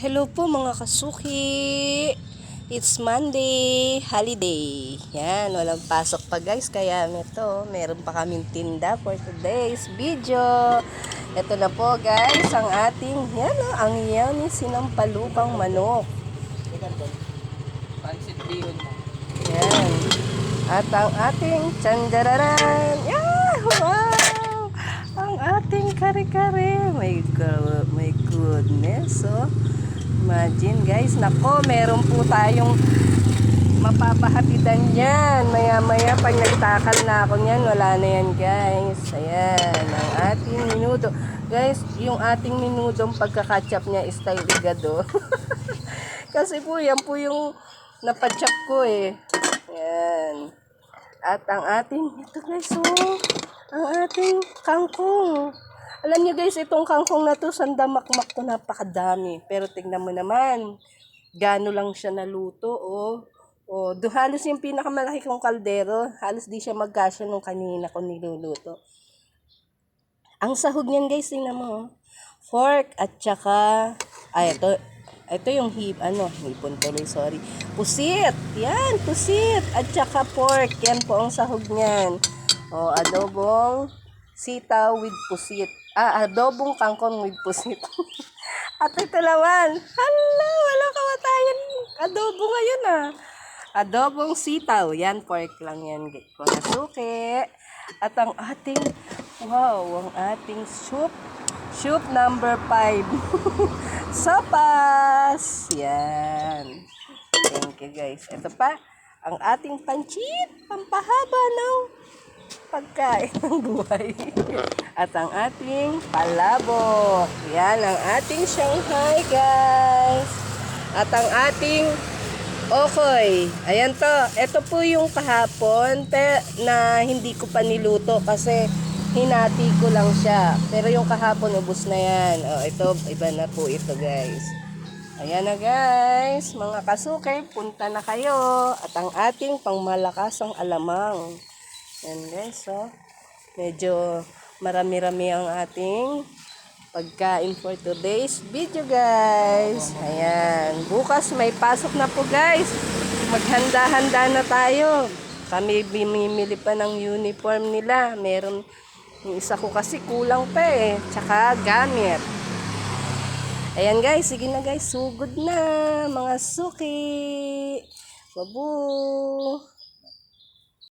Hello po mga kasuki. It's Monday, holiday. Yan, walang pasok pa guys. Kaya meron pa kaming tinda for today's video. Ito na po guys, ang ating, ang yummy sinampalukang manok. Yan. At ang ating tandararan. Yeah, wow! Ang ating kare-kare. My goodness. So, imagine guys, nako, meron po tayong mapapahatidan yan. Maya-maya, pag nagtakal na ako yan, wala na yan guys. Ayan, ang ating minuto. Guys, yung ating minutong pagkakachap niya is tayo ligado. Kasi po, yan po yung napachap ko eh. Ayan. At ang ating, ito guys, ang ating kangkong. Alam niyo guys, itong kangkong na to, sandamakmak to, napakadami. Pero tignan mo naman, gano lang siya naluto, halos yung pinakamalaki kong kaldero, halos di siya magkasya nung kanina ko niluluto. Ang sahog niyan guys, tingnan mo, fork at saka, ito yung hipon tuloy, sorry. Pusit, yan, pusit, at saka pork, yan po ang sahog niyan. Adobong sitaw with pusit. Adobong kangkong with pusit. At ito naman, hala, wala kamatayan. Adobo ngayon Adobong sitaw, yan, pork lang yan. Kung nasuki. At ang ating, ang ating soup number 5. Sopas! Yan. Thank you guys. Ito pa, ang ating pancit, pampahaba ng pagkain ng buhay. At ang ating palabok. Yan, ang ating Shanghai guys. At ang ating okoy. Ayan to. Ito po yung kahapon na hindi ko pa niluto kasi hinati ko lang siya. Pero yung kahapon, ubos na yan. Ito, iba na po ito guys. Ayan na guys. Mga kasuke, punta na kayo. At ang ating pangmalakasang alamang. Ayan guys, medyo marami-rami ang ating pagkain for today's video guys. Ayan. Bukas may pasok na po guys. Maghanda-handa na tayo. Kami bimimili pa ng uniform nila. Meron, yung isa ko kasi kulang pa tsaka gamit. Ayan guys, sige na guys. Sugod na mga suki. Babu.